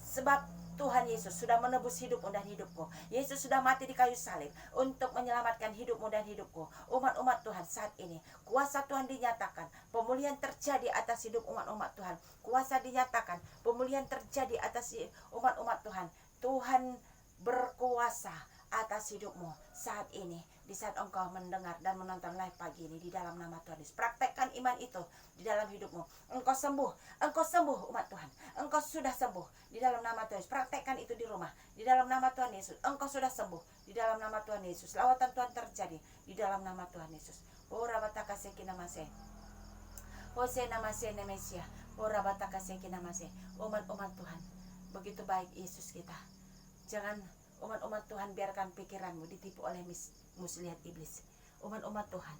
Sebab Tuhan Yesus sudah menebus hidupmu dan hidupku. Yesus sudah mati di kayu salib untuk menyelamatkan hidupmu dan hidupku. Umat-umat Tuhan, saat ini kuasa Tuhan dinyatakan, pemulihan terjadi atas hidup umat-umat Tuhan. Kuasa dinyatakan, pemulihan terjadi atas umat-umat Tuhan. Tuhan berkuasa atas hidupmu saat ini. Di saat engkau mendengar dan menonton live pagi ini, di dalam nama Tuhan Yesus, praktekkan iman itu di dalam hidupmu. Engkau sembuh umat Tuhan. Engkau sudah sembuh di dalam nama Tuhan Yesus. Praktekkan itu di rumah di dalam nama Tuhan Yesus. Engkau sudah sembuh di dalam nama Tuhan Yesus. Lawatan Tuhan terjadi di dalam nama Tuhan Yesus. Ora bataka sekinamase. Hose namase nemesia. Ora bataka sekinamase. Umat-umat Tuhan, begitu baik Yesus kita. Jangan umat-umat Tuhan biarkan pikiranmu ditipu oleh muslihat iblis. Umat-umat Tuhan,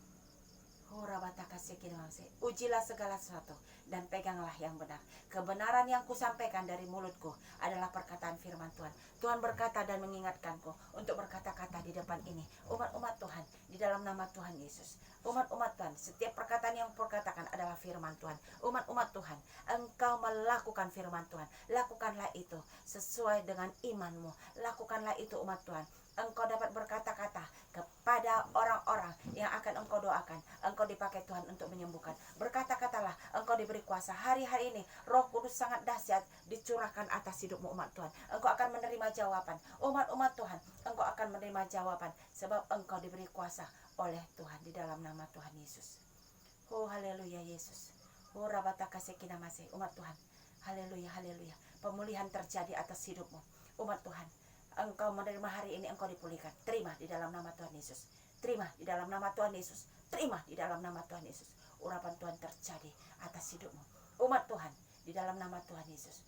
Ujilah segala sesuatu dan peganglah yang benar. Kebenaran yang kusampaikan dari mulutku adalah perkataan firman Tuhan. Tuhan berkata dan mengingatkanku untuk berkata-kata di depan ini. Umat-umat Tuhan, di dalam nama Tuhan Yesus. Umat-umat Tuhan, setiap perkataan yang perkatakan adalah firman Tuhan. Umat-umat Tuhan, engkau melakukan firman Tuhan. Lakukanlah itu sesuai dengan imanmu. Lakukanlah itu umat Tuhan. Engkau dapat berkata-kata kepada orang-orang yang akan engkau doakan. Engkau dipakai Tuhan untuk menyembuhkan. Berkata-katalah, engkau diberi kuasa. Hari-hari ini Roh Kudus sangat dahsyat dicurahkan atas hidupmu umat Tuhan. Engkau akan menerima jawaban. Umat-umat Tuhan, engkau akan menerima jawaban sebab engkau diberi kuasa oleh Tuhan di dalam nama Tuhan Yesus. Oh haleluya Yesus. Oh rabataka sekinamase umat Tuhan. Haleluya, haleluya. Pemulihan terjadi atas hidupmu umat Tuhan. Engkau menerima hari ini, engkau dipulihkan. Terima di dalam nama Tuhan Yesus. Terima di dalam nama Tuhan Yesus. Terima di dalam nama Tuhan Yesus. Urapan Tuhan terjadi atas hidupmu umat Tuhan di dalam nama Tuhan Yesus.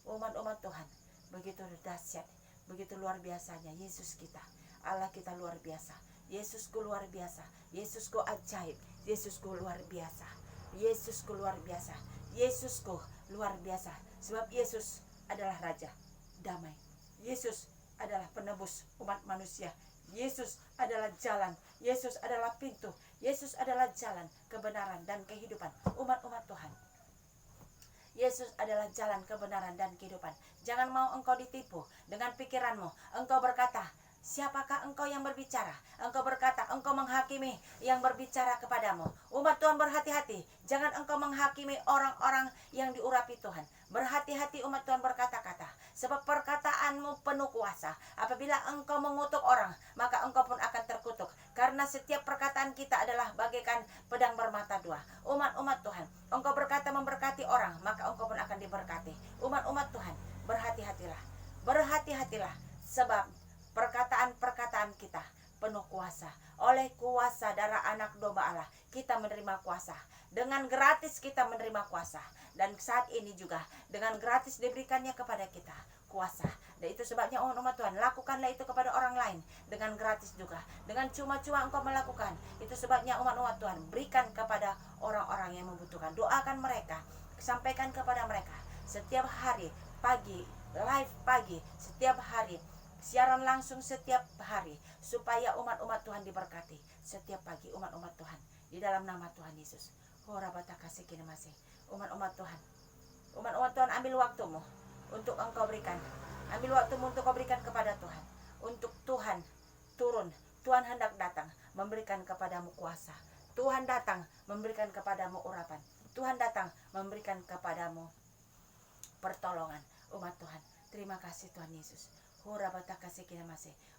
Umat-umat Tuhan, begitu dahsyat, begitu luar biasanya Yesus kita. Allah kita luar biasa. Yesusku luar biasa. Yesusku ajaib. Yesusku luar biasa. Yesusku luar biasa. Yesusku luar biasa. Sebab Yesus adalah Raja damai. Yesus adalah penebus umat manusia. Yesus adalah jalan. Yesus adalah pintu. Yesus adalah jalan, kebenaran, dan kehidupan. Umat-umat Tuhan, Yesus adalah jalan, kebenaran, dan kehidupan. Jangan mau engkau ditipu dengan pikiranmu. Engkau berkata, siapakah engkau yang berbicara? Engkau berkata, engkau menghakimi yang berbicara kepadamu. Umat Tuhan berhati-hati. Jangan engkau menghakimi orang-orang yang diurapi Tuhan. Berhati-hati umat Tuhan berkata-kata. Sebab perkataanmu penuh kuasa. Apabila engkau mengutuk orang, maka engkau pun akan terkutuk. Karena setiap perkataan kita adalah bagaikan pedang bermata dua. Umat-umat Tuhan, engkau berkata memberkati orang, maka engkau pun akan diberkati. Umat-umat Tuhan, berhati-hatilah. Berhati-hatilah. Sebab perkataan-perkataan kita penuh kuasa. Oleh kuasa darah anak domba Allah, kita menerima kuasa. Dengan gratis kita menerima kuasa. Dan saat ini juga dengan gratis diberikannya kepada kita kuasa. Dan itu sebabnya umat Tuhan, lakukanlah itu kepada orang lain dengan gratis juga. Dengan cuma-cuma engkau melakukan. Itu sebabnya umat Tuhan, berikan kepada orang-orang yang membutuhkan. Doakan mereka, sampaikan kepada mereka. Setiap hari, pagi, live pagi, setiap hari, siaran langsung setiap hari, supaya umat-umat Tuhan diberkati setiap pagi. Umat-umat Tuhan, di dalam nama Tuhan Yesus. Umat-umat Tuhan, umat-umat Tuhan, ambil waktumu untuk engkau berikan. Ambil waktumu untuk kau berikan kepada Tuhan. Untuk Tuhan turun, Tuhan hendak datang memberikan kepadamu kuasa. Tuhan datang memberikan kepadamu urapan. Tuhan datang memberikan kepadamu pertolongan. Umat Tuhan, terima kasih Tuhan Yesus.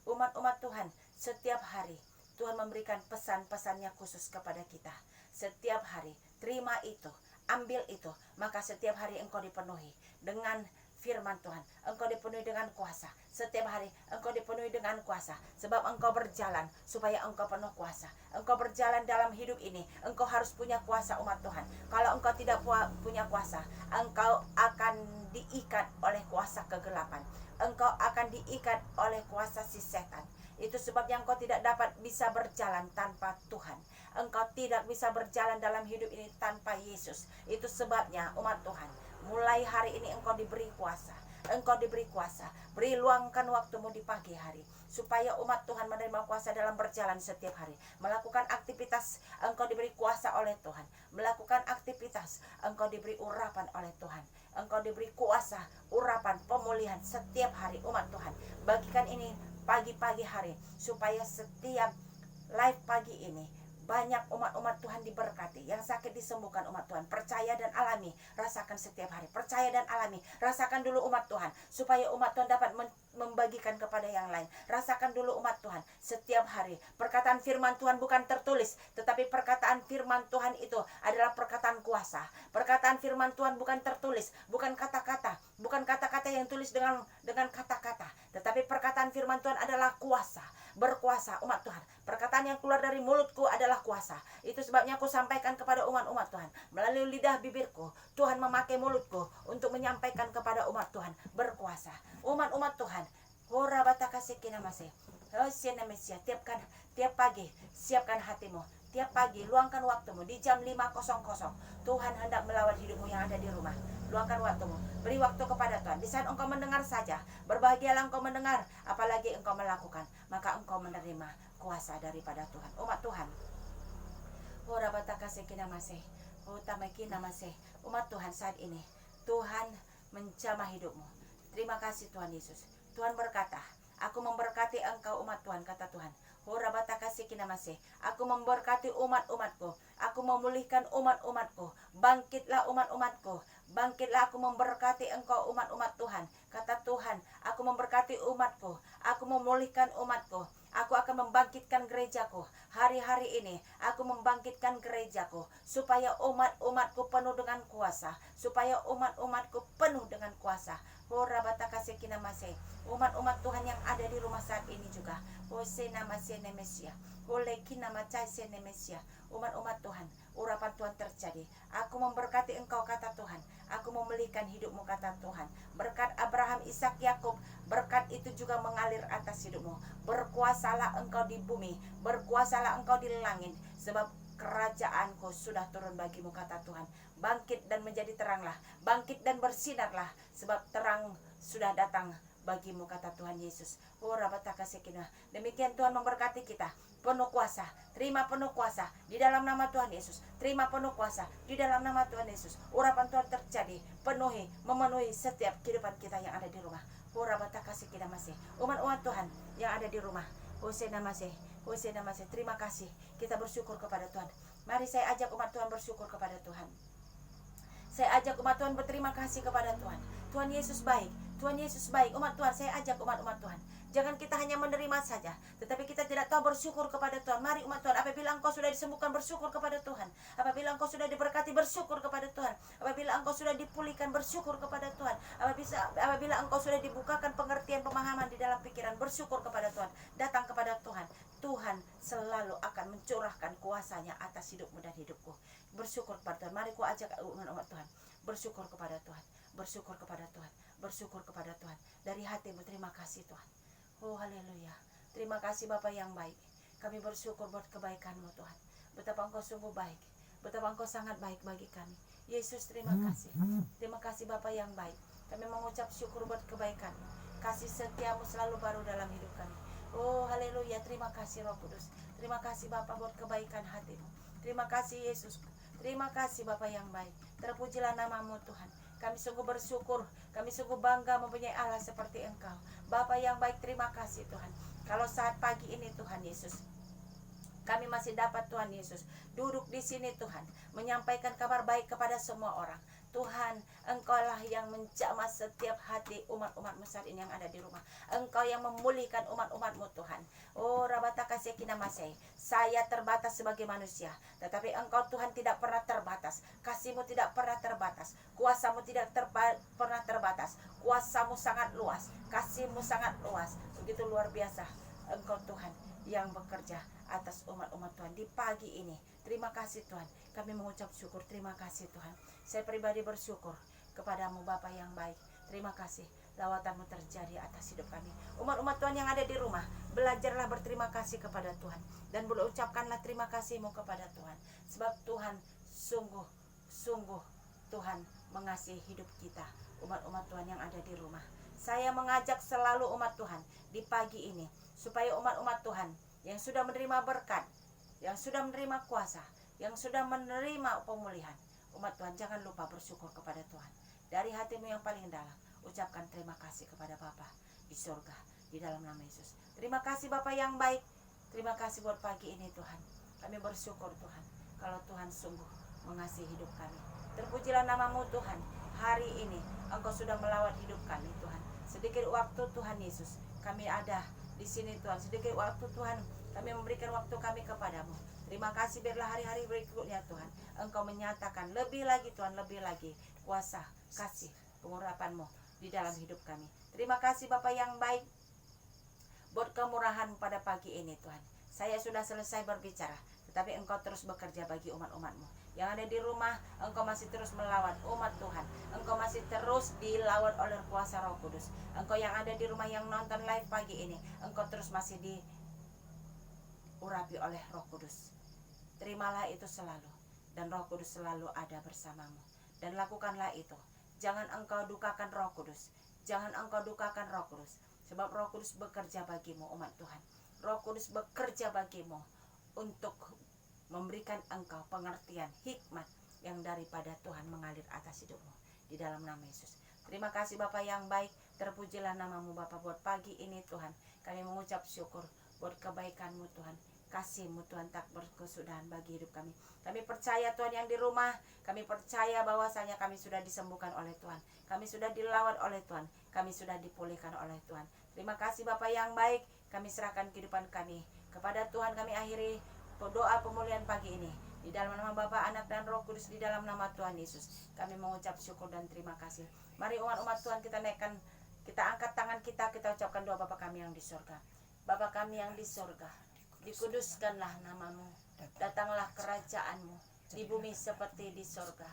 Umat-umat Tuhan, setiap hari Tuhan memberikan pesan-pesannya khusus kepada kita. Setiap hari, terima itu, ambil itu. Maka setiap hari engkau dipenuhi dengan firman Tuhan. Engkau dipenuhi dengan kuasa. Setiap hari engkau dipenuhi dengan kuasa. Sebab engkau berjalan supaya engkau penuh kuasa. Engkau berjalan dalam hidup ini, engkau harus punya kuasa umat Tuhan. Kalau engkau tidak punya kuasa, engkau akan diikat oleh kuasa kegelapan. Engkau akan diikat oleh kuasa si setan. Itu sebabnya engkau tidak dapat bisa berjalan tanpa Tuhan. Engkau tidak bisa berjalan dalam hidup ini tanpa Yesus. Itu sebabnya umat Tuhan, mulai hari ini engkau diberi kuasa. Engkau diberi kuasa. Beri luangkan waktumu di pagi hari, supaya umat Tuhan menerima kuasa dalam berjalan setiap hari. Melakukan aktivitas, engkau diberi kuasa oleh Tuhan. Melakukan aktivitas, engkau diberi urapan oleh Tuhan. Engkau diberi kuasa, urapan, pemulihan setiap hari umat Tuhan. Bagikan ini pagi-pagi hari, supaya setiap live pagi ini banyak umat-umat Tuhan diberkati. Yang sakit disembuhkan umat Tuhan. Percaya dan alami, rasakan setiap hari. Percaya dan alami, rasakan dulu umat Tuhan, supaya umat Tuhan dapat membagikan kepada yang lain. Rasakan dulu umat Tuhan setiap hari. Perkataan firman Tuhan bukan tertulis, tetapi perkataan firman Tuhan itu adalah perkataan kuasa. Perkataan firman Tuhan bukan tertulis, bukan kata-kata, bukan kata-kata yang tulis dengan kata-kata, tetapi perkataan firman Tuhan adalah kuasa. Berkuasa umat Tuhan. Perkataan yang keluar dari mulutku adalah kuasa. Itu sebabnya aku sampaikan kepada umat Tuhan melalui lidah bibirku. Tuhan memakai mulutku untuk menyampaikan kepada umat Tuhan berkuasa. Umat Tuhan, Tiap pagi siapkan hatimu. Tiap pagi luangkan waktumu di jam 5.00. Tuhan hendak melawat hidupmu yang ada di rumah. Luangkan waktumu. Beri waktu kepada Tuhan. Di saat engkau mendengar saja, berbahagialah engkau mendengar, apalagi engkau melakukan, maka engkau menerima kuasa daripada Tuhan. Umat Tuhan, umat Tuhan, saat ini Tuhan menjamah hidupmu. Terima kasih Tuhan Yesus. Tuhan berkata, aku memberkati engkau umat Tuhan, kata Tuhan. Aku memberkati umat-umatku. Aku memulihkan umat-umatku. Bangkitlah umat-umatku. Bangkitlah, aku memberkati engkau umat-umat Tuhan. Kata Tuhan, aku memberkati umatku. Aku memulihkan umatku. Aku akan membangkitkan gerejaku. Hari-hari ini aku membangkitkan gerejaku, supaya umat-umatku penuh dengan kuasa. Supaya umat-umatku penuh dengan kuasa. Umat-umat Tuhan yang ada di rumah saat ini juga. Umat-umat Tuhan, urapan Tuhan terjadi. Aku memberkati engkau, kata Tuhan. Aku memulihkan hidupmu, kata Tuhan. Berkat Abraham, Ishak, Yakub, berkat itu juga mengalir atas hidupmu. Berkuasalah engkau di bumi, berkuasalah engkau di langit, sebab kerajaanku sudah turun bagimu, kata Tuhan. Bangkit dan menjadi teranglah, bangkit dan bersinarlah, sebab terang sudah datang bagimu, kata Tuhan Yesus. Demikian Tuhan memberkati kita. Penuh kuasa, terima penuh kuasa di dalam nama Tuhan Yesus. Terima penuh kuasa di dalam nama Tuhan Yesus. Urapan Tuhan terjadi, penuhi, memenuhi setiap kehidupan kita yang ada di rumah. Umat-umat Tuhan yang ada di rumah, terima kasih. Kita bersyukur kepada Tuhan. Mari saya ajak umat Tuhan bersyukur kepada Tuhan. Saya ajak umat Tuhan berterima kasih kepada Tuhan. Tuhan Yesus baik, Tuhan Yesus baik. Umat Tuhan, saya ajak umat-umat Tuhan, jangan kita hanya menerima saja, tetapi kita tidak tahu bersyukur kepada Tuhan. Mari umat Tuhan, apabila engkau sudah disembuhkan, bersyukur kepada Tuhan. Apabila engkau sudah diberkati, bersyukur kepada Tuhan. Apabila engkau sudah dipulihkan, bersyukur kepada Tuhan. Apabila engkau sudah dibukakan pengertian, pemahaman di dalam pikiran, bersyukur kepada Tuhan. Datang kepada Tuhan. Tuhan selalu akan mencurahkan kuasanya atas hidupmu dan hidupku. Bersyukur kepada Tuhan. Mari ku ajak umat Tuhan bersyukur kepada Tuhan. Bersyukur kepada Tuhan. Bersyukur kepada Tuhan. Dari hatimu, terima kasih Tuhan. Oh haleluya. Terima kasih Bapa yang baik. Kami bersyukur buat kebaikan-Mu Tuhan. Betapa Engkau sungguh baik. Betapa Engkau sangat baik bagi kami. Yesus, terima kasih. Terima kasih Bapa yang baik. Kami mengucap syukur buat kebaikan-Mu. Kasih setia-Mu selalu baru dalam hidup kami. Oh haleluya. Terima kasih Roh Kudus. Terima kasih Bapa buat kebaikan hati-Mu. Terima kasih Yesus. Terima kasih Bapa yang baik. Terpujilah nama-Mu Tuhan. Kami sungguh bersyukur, kami sungguh bangga mempunyai Allah seperti Engkau. Bapa yang baik, terima kasih Tuhan. Kalau saat pagi ini Tuhan Yesus, kami masih dapat Tuhan Yesus duduk di sini Tuhan, menyampaikan kabar baik kepada semua orang. Tuhan, Engkaulah yang menjamah setiap hati umat-umat-Mu saat ini yang ada di rumah. Engkau yang memulihkan umat-umat-Mu Tuhan. Oh Rabataka Sekinamase, saya terbatas sebagai manusia, tetapi Engkau Tuhan tidak pernah terbatas. Kasih-Mu tidak pernah terbatas. Kuasa-Mu tidak pernah terbatas. Kuasa-Mu sangat luas. Kasih-Mu sangat luas. Begitu luar biasa Engkau Tuhan yang bekerja atas umat-umat Tuhan di pagi ini. Terima kasih Tuhan. Kami mengucap syukur. Terima kasih Tuhan. Saya pribadi bersyukur kepada-Mu Bapa yang baik. Terima kasih. Lawatan-Mu terjadi atas hidup kami. Umat-umat Tuhan yang ada di rumah, belajarlah berterima kasih kepada Tuhan. Dan berucapkanlah terima kasih-Mu kepada Tuhan. Sebab Tuhan sungguh Tuhan mengasihi hidup kita. Umat-umat Tuhan yang ada di rumah. Saya mengajak selalu umat Tuhan di pagi ini, supaya umat-umat Tuhan yang sudah menerima berkat, yang sudah menerima kuasa, yang sudah menerima pemulihan, umat Tuhan jangan lupa bersyukur kepada Tuhan. Dari hatimu yang paling dalam, ucapkan terima kasih kepada Bapa di surga, di dalam nama Yesus. Terima kasih Bapa yang baik. Terima kasih buat pagi ini Tuhan. Kami bersyukur Tuhan, kalau Tuhan sungguh mengasihi hidup kami. Terpujilah nama-Mu Tuhan. Hari ini Engkau sudah melawat hidup kami Tuhan. Sedikit waktu Tuhan Yesus, kami ada di sini Tuhan. Sedikit waktu Tuhan, kami memberikan waktu kami kepadamu. Terima kasih, biarlah hari-hari berikutnya Tuhan, Engkau menyatakan lebih lagi Tuhan, lebih lagi kuasa, kasih, pengurapan-Mu di dalam hidup kami. Terima kasih Bapa yang baik buat kemurahan pada pagi ini Tuhan. saya sudah selesai berbicara, tetapi engkau terus bekerja bagi umat-umatmu. Yang ada di rumah, engkau masih terus melawan umat Tuhan. Engkau masih terus dilawan oleh kuasa Roh Kudus. Engkau yang ada di rumah yang nonton live pagi ini, engkau terus masih diurapi oleh Roh Kudus. Terimalah itu selalu, dan Roh Kudus selalu ada bersamamu. Dan lakukanlah itu. Jangan engkau dukakan Roh Kudus. Jangan engkau dukakan Roh Kudus. Sebab Roh Kudus bekerja bagimu, umat Tuhan. Roh Kudus bekerja bagimu untuk memberikan engkau pengertian hikmat yang daripada Tuhan mengalir atas hidupmu. Di dalam nama Yesus. Terima kasih Bapa yang baik. Terpujilah namamu Bapa buat pagi ini Tuhan. Kami mengucap syukur buat kebaikanmu Tuhan. Kasih-Mu Tuhan tak berkesudahan bagi hidup kami. Kami percaya Tuhan yang di rumah, kami percaya bahwasanya kami sudah disembuhkan oleh Tuhan. Kami sudah dilawat oleh Tuhan. Kami sudah dipulihkan oleh Tuhan. Terima kasih Bapa yang baik. Kami serahkan kehidupan kami kepada Tuhan. Kami akhiri doa pemulihan pagi ini. Di dalam nama Bapa, Anak dan Roh Kudus, di dalam nama Tuhan Yesus. Kami mengucap syukur dan terima kasih. Mari umat-umat Tuhan kita naikkan, kita angkat tangan kita ucapkan doa Bapa kami yang di surga. Bapa kami yang di surga, dikuduskanlah namamu, datanglah kerajaanmu di bumi seperti di surga.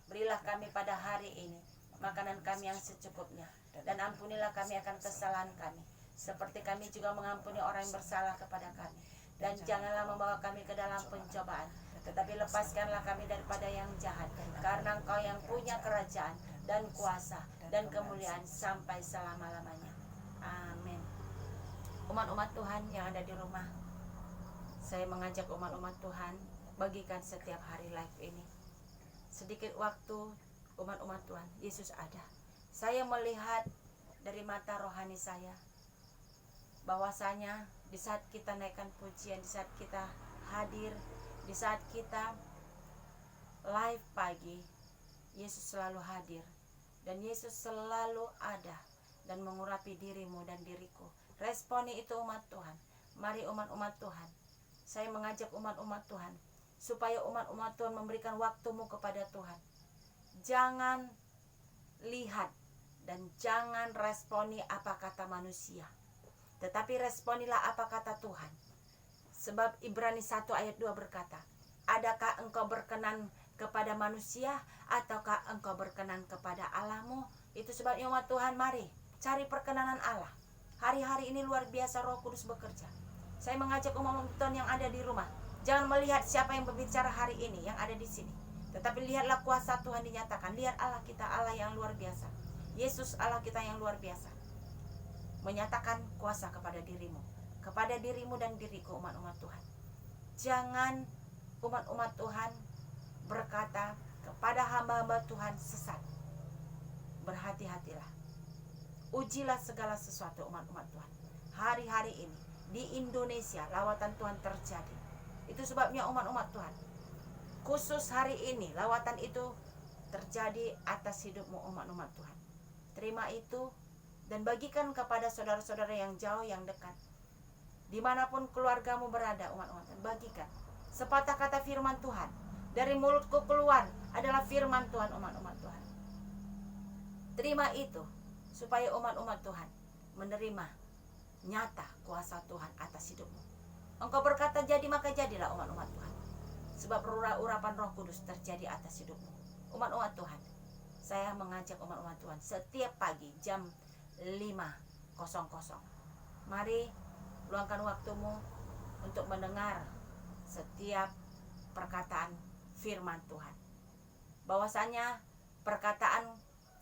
Berilah kami pada hari ini makanan kami yang secukupnya, dan ampunilah kami akan kesalahan kami, seperti kami juga mengampuni orang yang bersalah kepada kami. Dan janganlah membawa kami ke dalam pencobaan, tetapi lepaskanlah kami daripada yang jahat, karena Engkau yang punya kerajaan dan kuasa dan kemuliaan sampai selama-lamanya. Amin. Umat-umat Tuhan yang ada di rumah, saya mengajak umat-umat Tuhan, bagikan setiap hari live ini sedikit waktu. Umat-umat Tuhan, Yesus ada. Saya melihat dari mata rohani saya bahwasanya di saat kita naikkan pujian, di saat kita hadir, di saat kita live pagi, Yesus selalu hadir dan Yesus selalu ada dan mengurapi dirimu dan diriku. Responi itu umat Tuhan. Mari umat-umat Tuhan, saya mengajak umat-umat Tuhan supaya umat-umat Tuhan memberikan waktumu kepada Tuhan. Jangan lihat dan jangan responi apa kata manusia, tetapi responilah apa kata Tuhan. Sebab Ibrani 1 ayat 2 berkata, adakah engkau berkenan kepada manusia ataukah engkau berkenan kepada Allahmu? Itu sebabnya umat Tuhan, mari cari perkenanan Allah. Hari-hari ini luar biasa Roh Kudus bekerja. Saya mengajak umat Tuhan yang ada di rumah, jangan melihat siapa yang berbicara hari ini yang ada di sini, tetapi lihatlah kuasa Tuhan dinyatakan. Lihat Allah kita, Allah yang luar biasa. Yesus Allah kita yang luar biasa, menyatakan kuasa kepada dirimu dan diriku, umat-umat Tuhan. Jangan umat-umat Tuhan berkata kepada hamba-hamba Tuhan sesat. Berhati-hatilah. Ujilah segala sesuatu, umat-umat Tuhan. Hari-hari ini di Indonesia lawatan Tuhan terjadi. Itu sebabnya umat-umat Tuhan, khusus hari ini lawatan itu terjadi atas hidupmu, umat-umat Tuhan. Terima itu dan bagikan kepada saudara-saudara yang jauh, yang dekat, dimanapun keluargamu berada, umat-umat Tuhan. Bagikan sepatah kata firman Tuhan. Dari mulutku keluar adalah firman Tuhan, umat-umat Tuhan. Terima itu supaya umat-umat Tuhan menerima nyata kuasa Tuhan atas hidupmu. Engkau berkata jadi, maka jadilah, umat-umat Tuhan. Sebab urapan Roh Kudus terjadi atas hidupmu. Umat-umat Tuhan, saya mengajak umat-umat Tuhan setiap pagi jam 5.00. Mari luangkan waktumu untuk mendengar setiap perkataan firman Tuhan. Bahwasanya perkataan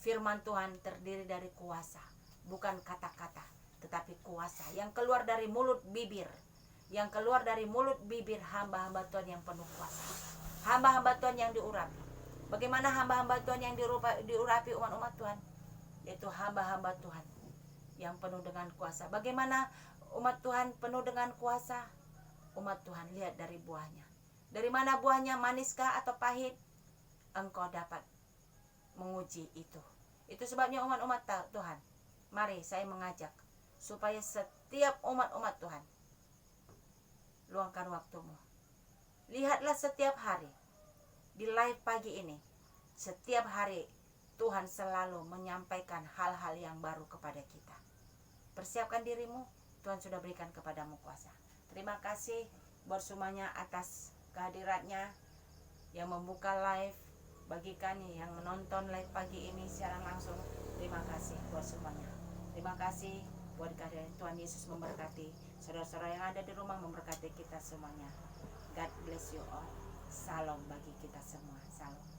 firman Tuhan terdiri dari kuasa, bukan kata-kata, tetapi kuasa yang keluar dari mulut bibir, yang keluar dari mulut bibir hamba-hamba Tuhan yang penuh kuasa, hamba-hamba Tuhan yang diurapi. Bagaimana hamba-hamba Tuhan yang diurapi, umat-umat Tuhan? Yaitu hamba-hamba Tuhan yang penuh dengan kuasa. Bagaimana umat Tuhan penuh dengan kuasa? Umat Tuhan, lihat dari buahnya. Dari mana buahnya, maniskah atau pahit? Engkau dapat menguji itu. Itu sebabnya umat-umat Tuhan, mari saya mengajak supaya setiap umat-umat Tuhan luangkan waktumu. Lihatlah setiap hari di live pagi ini, setiap hari Tuhan selalu menyampaikan hal-hal yang baru kepada kita. Persiapkan dirimu, Tuhan sudah berikan kepadamu kuasa. Terima kasih buat semuanya atas kehadirannya yang membuka live. Bagikan yang menonton live pagi ini secara langsung, terima kasih buat semuanya. Terima kasih buat kehadiran Tuhan Yesus memberkati saudara-saudara yang ada di rumah, memberkati kita semuanya. God bless you all. Salam bagi kita semua. Salam.